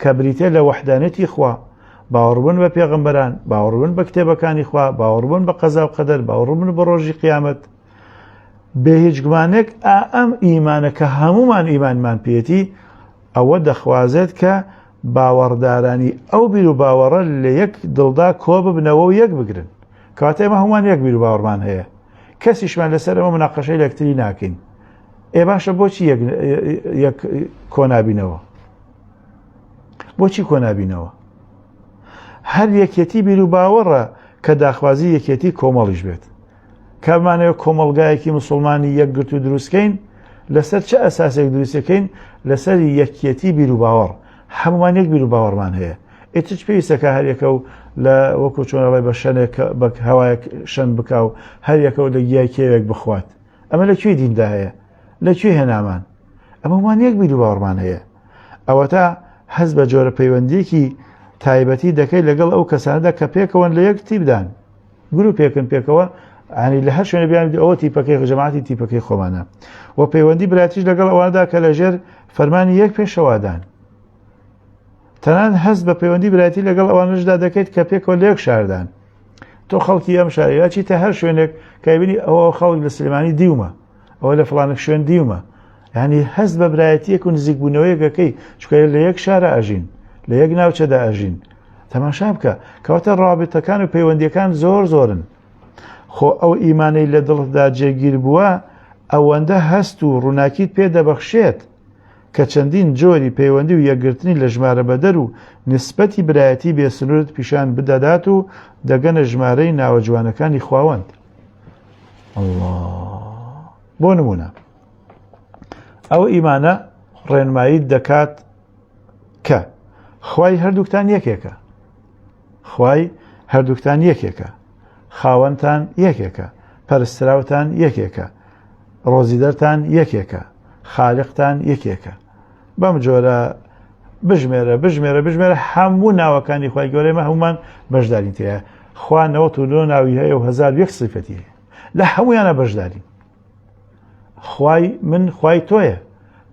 کە بریتێ لە وەحدانەتی خوا باوەڕبوون بە پێغەمبەران باوەڕبوون بە کتێبەکانی خوا باوەڕبوون بە قەزا و قەدەر باوەڕبوون بە ڕۆژی قیامەت بێ هیچ گومانێک ئەم ئیمانە کە هەمومان ئیمانمان پێێتی ئەوە دەخوازێت کە باوەڕدارانی ئەو بیر و باوەڕە لە یەک دڵدا کۆ ببنەوە و یەک بگرن کەواتە ئێمە هەمومان یەک بیر و باوەڕمان هەیە کەسیشمان لەسەر ئەمە مناقەشەی لە یەکتری ناکەین باشە بۆچی یەک کۆنابینەوە بۆچی کۆنابینەوە هەر یەکێتی بیر و باوەڕە کە داخوازی یەکێتی کۆمەڵیش بێت کامانەوە کۆمەڵگایەکی مسلمانی یەکگرت و دروستکەین لەسەر چه ئەساسێک دروستەکەین لەسەر یەکێتی بیر و باوەڕ هەمومان یەک بیر و باوەڕمان هەیە ئیتر پێویستەکە هەر یەکە و لە وەکو چۆنەڵێ بە شەنێک بە هەوایەک شەن بکا و هەر یەکە و لە گیای کێوێک بخوات ئەمە لەکوێ دیندا هەیە لەکوێ هێنامان ئەمەمان یەک بیر و باوەڕمان هەیە ئەوە تا هەز بە جۆرە پەیوەندیەکی تایبەتی دەکەی لەگەڵ ئەو کەسانەدا کە پێکەوەن لە یەک تیبدان گروپێکن پێکەوە ینی لە هەر شوێنە بیان ئەوە تیپەکەی جەماعەتی تیپەکەی خۆمانە و پەیوەندی برایەتیش لەگەڵ ئەوانەدا کە لەژێر فەرمانی یەک پێشەوادان تەنان هەست بە پەیوەندی برایەتی لەگەڵ ئەوانشدا دەکەیت کە پێکەوە لە یەک شاردان تۆ خەڵکی ئەم شارەیە چیتە هەر شوێنێک کە بینی ئەوە خەڵک لە سلێمانی دیومە ئەوە لە فڵانێک شوێن دیومە یعنی هەست بە برایەتیەک و نزیکبوونەوەیەکەکەی چکە لە یەک شارە ئەژین لە یەک ناوچەدا ئەژین تەماشا بکە کەواتە ڕابطەکان و پەیوەندیەکان زۆر زۆرن خۆ ئەو ئیمانەی لە دڵدا جێگیر بووە ئەوەندە هەست و ڕووناکیت پێ دەبەخشێت کە چەندین جۆری پەیوەندی و یەکگرتنی لە ژمارە بەدەر و نسبەتی برایەتی بێسنوورت پیشان بدەدات و دەگەنە ژمارەی ناوە جوانەکانی خواوەند الله بۆ نمونە ئەو ئیمانە ڕێنماییت دەکات کە خوای هەردووکتان یەکێکە خوای هەردووکتان یەکێکە خاوەنتان یەکێکە پەرستراوتان یەکێکە، ڕۆزی دەرتان یەکێکە، خالقتان یەکێکە. بەم جۆرە بژمێرە هەموو ناوەکانی خوای گەورەی هەمومان بەشدارین تێیە. خوا 99 ناوی هەیە و 1001 صفەتی هەیە، لە هەمویانە بەشدارین. خوای من خوای تۆیە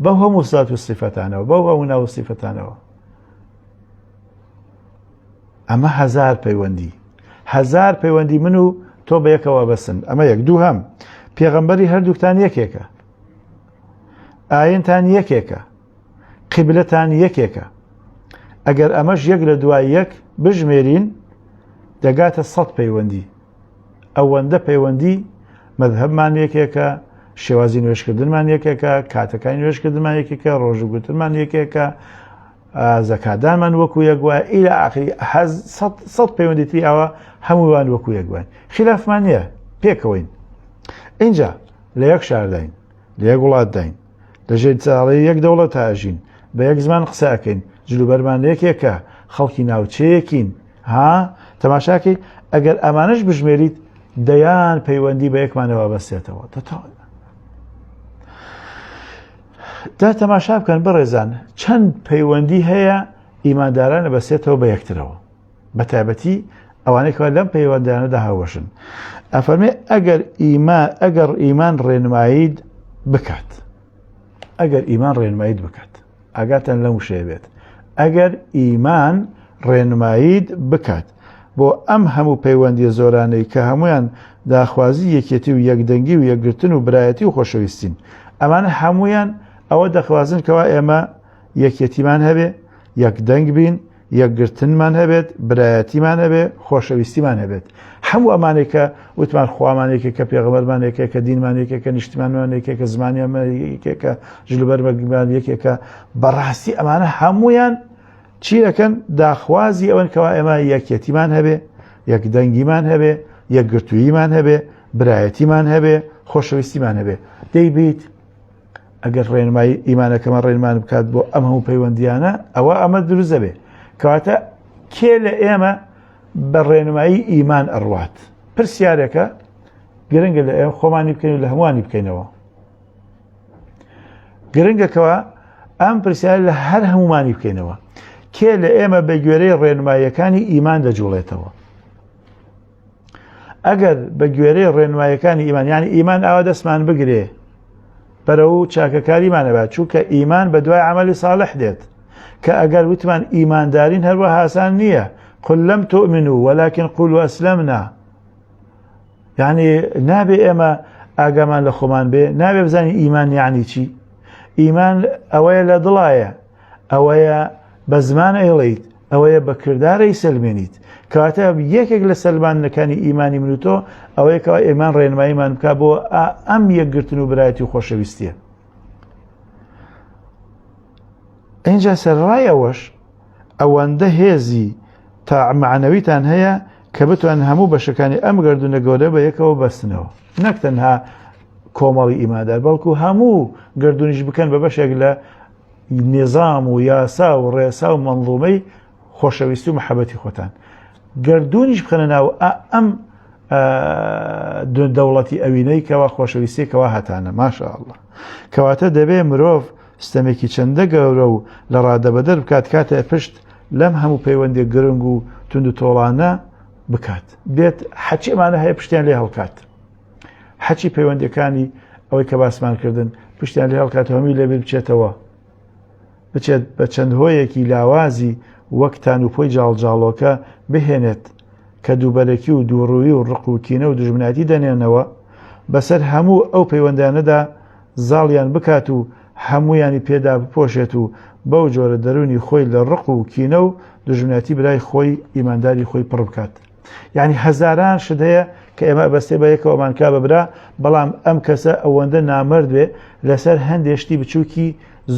بەو هەموو سات و صفەتانەوە، بەو هەموو ناو صفەتانەوە. ئەمە 1000 پەیوەندی، 1000 پەیوەندی من و تۆ بە یەکەوە بەسن. ئەمە یەک. دوو هەم پێغەمبەری هەردووکتان یەکێکە، ئاینتان یەکێکە، قیبلەتان یەکێکە. ئەگەر ئەمەش یەک لە دوای یەک بژمێرین دەگاتە 100 پەیوەندی. ئەوەندە پەیوەندی مەذهبمان یەکێکە، شێوازی نوێشکردنمان یەکێکە، کاتەکانی نوێشکردنمان یەکێکە، ڕۆژوگوتنمان یەکێکە، زەکاتدانمان وەکو یەک وایە ئیلا ئاخری 100 پەیوەندی تری ئەوە هەمووان وەکو یەک وایە. خلافمان نییە، پێکەوەین. اینجا لە یەک شارداین، لە یەک وڵات داین، لە ژێر چاڵەی یەک دەوڵەت ئاژین، بە یەک زمان قسە ئەکەین، جلوبەرمان یەکێکە، خەڵکی ناوچەیەکین. تەماشاکەی ئەگەر ئەمانش بژمێریت دەیان پەیوەندی بە یەکمانەوە بەسێتەوە. دا تەماشا بکەن بڕێزان چەند پەیوەندی هەیە ئیماندارانە بەسێتەوە بە یەکترەوە، بە تایبەتی ئەوانەیەکەوە لەم پەیوەندیانەدا هاوبەشن. ئەفەرمێ ئەگەر ئیمان ڕێنماییت بکات، ئەگەر ئیمان ڕێنماییت بکات، ئاگاتان لەم وشەیە بێت، ئەگەر ئیمان ڕێنماییت بکات بۆ ئەم هەموو پەیوەندیە زۆرانەی کە هەمویان داخوازی یەکێتی و یەکدەنگی و یەکگرتن و برایەتی و خۆشەویستین. ئەمانە هەمویان ئەوە دەخوازن کەوا ئێمە یەکێتیمان هەبێ، یەکدەنگ بین، یەکگرتنمان هەبێت، برایەتیمان هەبێ، خۆشەویستیمان هەبێت. هەموو ئەمانێک کە وتمان خوامان یەکێکە، پێغەمبەرمان یەکێکە، دینمان یەکێکە، نیشتیمانمان یەکێکە، زمانیمان یەکێکە، جلوبەرمان یەکێکە، بەڕاستی ئەمانە هەمویان چی دەکەن؟ داخوازی ئەوەن کەوا ئێمە یەکێتیمان هەبێ، یەکدەنگیمان هەبێ، یەکگرتوویمان هەبێ، برایەتیمان هەبێ، خۆشەویستیمان هەبێ. دەیبیت ئەگەر ڕێنمایی ئیمانەکەمە ڕێنمان بکات بۆ ئەم هەموو پەیوەندیانە، ئەمە دروست دەبێ. کەواتە کێ لە ئێمە بە ڕێنمایی ئیمان ئەڕوات؟ پرسیارێکە گرنگە لە ئێمە خۆمانی بکەین و لە هەمووانی بکەینەوە. گرنگەکەوە ئەم پرسیار لە هەر هەمومانی بکەینەوە. کێ لە ئێمە بە گوێرەی ڕێنماییەکانی ئیمان دەجوڵێتەوە؟ ئەگەر بە گوێرەی ڕێنماییەکانی ئیمان، یعنی ئیمان ئاوا دەستمان بگرێ بەرەو چاکەکاریمانەبات، چونکە ئیمان بە دوای عەمەلی ساڵح دێت، کە ئەگەر وتمان ئیماندارین هەروە هاسان نییە. قل لەم تؤمنوا ولكن قولوا أسلمنا. یعنی نابێ ئێمە ئاگامان لە خۆمان بێ، نابێ بزانین ئیمان یعنی چی. ئیمان ئەوەیە لە دڵایە، ئەوەیە بە زمان ئەیڵیت، ئەوەیە بە کردارەی سەلمێنیت. کەواتە یەکێک لە سەلمانەکانی ئیمانی من و تۆ ئەوەیە کەوا ئێمان ڕێنماییمان بکات بۆ ئەم یەکگرتن و برایەتی و خۆشەویستیە. اینجا سەرڕای ئەوەش ئەوەندە هێزی تا معنەویتان هەیە کە بتوان هەموو بەشەکانی ئەم گەردونە گەورە بە یەکەوە بەستنەوە، نەک تەنها کۆمەڵی ئیماندار، بەڵکو هەموو گەردونیش بکەن بە بەشێک لە نظام و یاسا و ڕێسا و مەنظومەی خۆشەویستی و محەبەتی خۆتان. گەردونیش بخەنە ناو ئەم دەوڵەتی ئەوینەی کەوا خۆشەویستیەکەوا هەتانە. ماشاءالله. کەواتە دەبێ مرۆڤ ستەمێکی چەندە گەورە و لە ڕادەبەدەر بکات کاتە پشت لەم هەموو پەیوەندێک گرنگ و تونند و تۆڵانە بکات، بێت حەچی ئەمانە هەیە پشتیان لێ هەڵکات، حەچی پەیوەندەکانی ئەوەی کە باسمان کردن پشتیان لێ هەڵکات، هەمووی لێبێت بچێتەوە، بچێت بە چەند هۆیەکی لاوازی وەکتان و پۆی جاڵجاڵۆکە بهێنێت کە دووبەرەکی و دووڕووی و ڕق و کینە و دژمناتی دەنێنەوە، بەسەر هەموو ئەو پەیوەندانەدا زاڵیان بکات و هەمویانی پێدا بپۆشێت و بەو جۆرە دەرونی خۆی لە ڕق و کینە و دژمناتی برای خۆی ئیمانداری خۆی پڕ بکات. یعنی هەزاران شت هەیە کە ئێمە بەستێ بە یەکەوەمان کا ببرا، بەڵام ئەم کەسە ئەوەندە نامەرد بێ لەسەر هەندێشتی بچووکی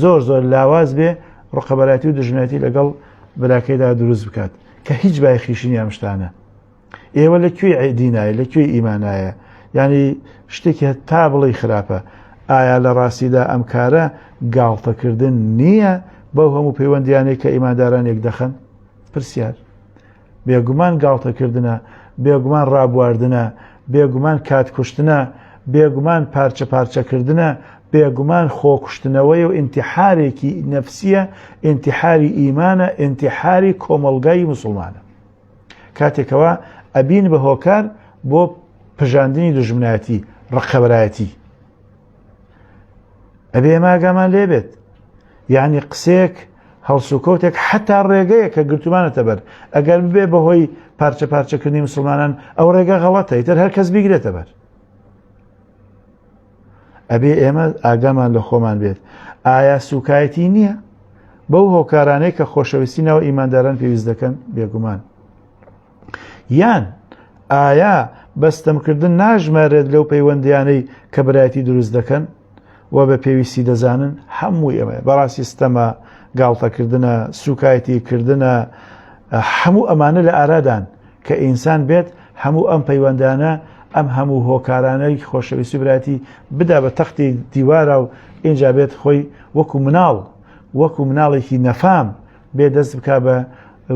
زۆر لاواز بێ ڕقەبەراتی و دژمناتی لەگەڵ براکەیدا دروست بکات کە هیچ بایخیشنی ئەم شتانە. ئێوە لەکوێ دینایە، لەکوێ ئیمانایە؟ یعنی شتێکی تا بڵی خراپە. ئایا لە ڕاستیدا ئەم کارە گاڵتەکردن نییە بەو هەموو پەیوەندیانەی کە ئیمانداران یەک دەخەن؟ پرسیار. بێگومان گاڵتەکردنە، بێگومان ڕابواردنە، بێگومان کاتکوشتنە، بێگومان پارچە پارچەکردنە، بێگومان خۆکوشتنەوەی و ئینتیحارێکی نەفسیە، ئینتیحاری ئیمانە، ئینتیحاری کۆمەڵگای مسلمانە. کاتێکەوە ئەبین بە هۆکار بۆ پژاندنی دژمنایەتی، ڕقەبەرایەتی. ئەبێ ئێمە ئاگامان لێبێت، یعنی قسێک هەڵسوکەوتێک حتا ڕێگەیە کە گرتومانەتە بەر، ئەگەر ببێ بەهۆی پارچە پارچەکردنی مسلمانان ئەو ڕێگە غەڵەتە، ئیتر هەر کەس بیگرێتە بەر. ئەبێ ئێمە ئاگامان لە خۆمان بێت، ئایا سوکایەتی نییە بەو هۆکارانەی کە خۆشەویستی ناو ئیمانداران پێویست دەکەن بێگومان، یان ئایا بەستەمکردن ناژمارێت لەو پەیوەندیانەی کە برایەتی دروست دەکەن و بە پێویستی دەزانن هەمووی ئەمە بەڕاستی ستەمە، گاڵتەکردنە، سوکایەتیکردنە، هەموو ئەمانە لە ئارادان کە ئینسان بێت هەموو ئەم پەیوەندانە، ئەم هەموو هۆکارانەی خۆشەویستی برایەتی بدا بە تەختی دیوارە و ئینجا بێت خۆی وەکو مناڵێکی نەفام بێ دەست بکا بە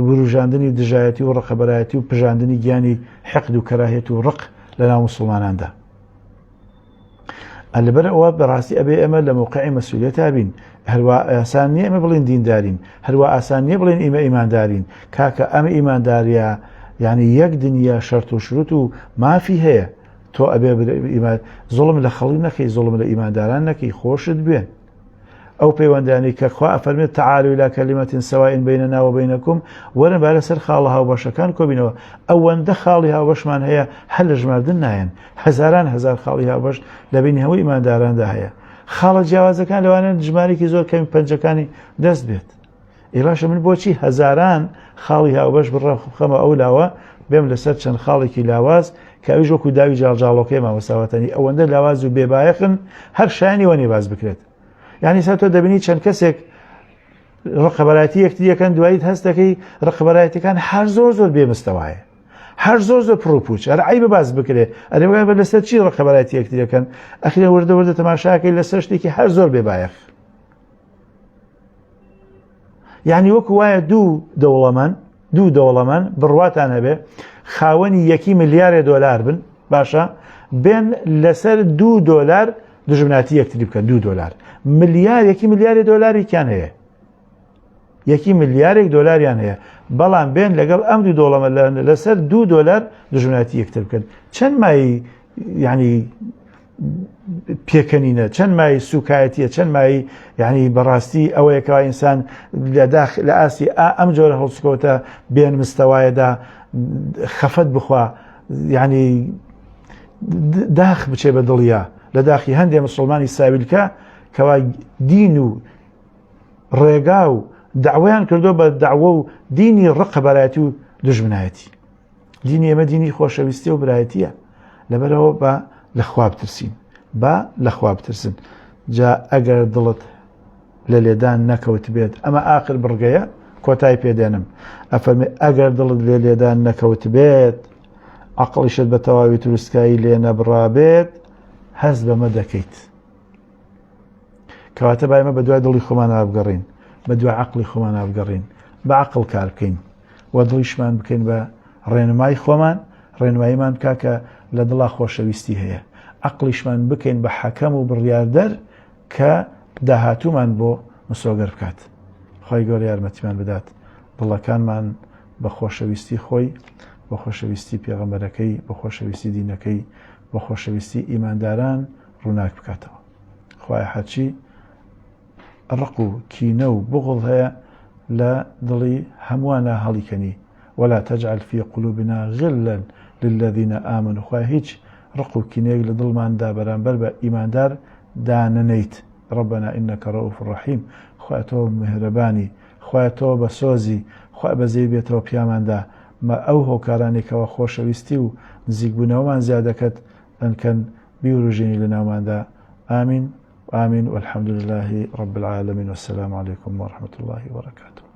وروژاندنی دژایەتی و ڕقەبەرایەتی و پژاندنی گیانی حەقد و کەراهێت و ڕق لە ناو مسلماناندا. لەبەر ئەوە بەڕاستی ئەبێ ئێمە لە موقعی مەسئولیەت بین. هەروە ئاسان نییە ئێمە بڵین دیندارین، هەروە ئاسان نییە بڵین ئێمە ئیماندارین. کاکە ئەمە ئیمانداریە یعنی یەک دنیا شەرت و شروط و مافی هەیە. تۆ ئەبێ زوڵم لە خەڵک نەکەی، زوڵم لە ئیمانداران نەکەی، خۆشت بێن. ئەو پەیوەندیانی کە خوا ئەفەرمێت تەعالوا إلى كلمة سواء بيننا وبينكم، وەرن با لەسەر خاڵە هاوبەشەکان کۆبینەوە. ئەوەندە خاڵی هاوبەشمان هەیە هەر لە ژماردن نایەن، هەزاران هەزار خاڵی هاوبەش لە بینی هەموو ئیمانداراندا هەیە. خاڵە جیاوازەکان لەوانەیە ژمارێکی زۆر کەمی پەنجەکانی دەست بێت. ئێلاشە من بۆچی هەزاران خاڵی هاوبەش بڕخەمە ئەو لاوە بێم لەسەر چەند خاڵێکی لاواز کە ئەویش وەکو داوی جاڵجاڵۆکەی مامەساواتەنی ئەوەندە لاواز و بێبایەخن هەر شایانی وەنێ باز بکرێت. یعنی سا تۆ دەبینی چەند کەسێک ڕقەبەرایەتی یەکتریەکەن دواییت هەست دەکەی ڕقەبەرایەتیەکان هەر زۆر بێمستەوایە، هەر زۆر پڕوپوچ، هەر عیبە باز بکرێ، ئەرێ بە لەسەر چی ڕقەبەرایەتی یەکتریەکەن ئەخیرە وردە تەماشاکەی لەسەر شتێکی هەر زۆر بێبایەخ. یعنی وەکو وایە دوو دەوڵەمەند بڕواتان هەبێ خاوەنی $1 ملیار بن، باشە بێن لەسەر $2 دژمناتی یەکتری بکەن. $2 ملیار $1 ملیاریان هەیە، $1 ملیاریان هەیە، بەڵام بێن لەگەڵ ئەم دوو دۆڵەمە لەسەر $2 دژمناتی یەکتر بکەن. چەند مای ینی پێکەنینە، چەند مای سوکایەتیە، چەند مای ینی بەڕاستی ئەوەیەکەوە ئینسان لە ئاسی ئەم جۆرە هەڵسوکەوتە بێن مستەوایەدا خەفەت بخوا، ینی داخ بچێ بە دڵیا لە داخی هەندێک مسلمانی ساویلکە کەوا دین و ڕێگا و داوایان کردو بە داوە و دینی ڕقەبەرایەتی و دژمنایەتی. دینی ئێمە دینی خۆشەویستی و برایەتیە. لەبەرەوە بە لە خوا بترسین، لە خوا بترسن. جا ئەگەر دڵت لە لێدان نەکەوت بێت، ئەمە ئاخر بڕگەیە کۆتای پێدێنم، ئەفەرمێ ئەگەر دڵت لە لێدان نەکەوت بێت، عەقڵیشت بە تەواوی دروستکایی لێ نەبڕابێت، هەست بەمە دەکەیت. کەواتە با ئێمە بە دوای دڵی خۆمان بگەڕین، بە دوای عەقڵی خۆمان بگەڕین، بە عەقڵ کار بکەین و دڵیشمان بکەین بە ڕێنمای خۆمان، ڕێنماییمان کاکە لە دڵا خۆشەویستی هەیە، عەقڵیشمان بکەین بە حەکەم و بڕیاردەر کە داهاتوومان بۆ مسۆگەر بکات. خی گەورە یارمەتیمان بدات دڵەکانمان بە خۆشەویستی خۆی، بە خۆشەویستی پێغەمبەرەکەی، بە خۆشەویستی دینەکەی، بە خۆشەویستی ئیمانداران ڕووناک بکاتەوە. خوای حەچی ڕق و کینە و بغڵ هەیە لە دڵی هەمووانە هەڵیکەنی، ولا تجعل في قلوبنا غلا للذين آمنوا. خوای هیچ ڕق و کینەیەک لە دڵماندا بەرامبەر بە ئیماندار دانەنەیت. ربنا إنك رؤوف رحيم. خوای تۆ مهرەبانی، خوای تۆ بە سۆزی، خوای بەزەی بێتەوە پیاماندا مە ئەو هۆکارانێکەوە خۆشەویستی و نزیکبوونەوەمان زیادەکەت ئەنکەن بیوروژینی لە ناوماندا. آمین والحمد لله رب العالمين والسلام عليكم ورحمة الله وبركاته.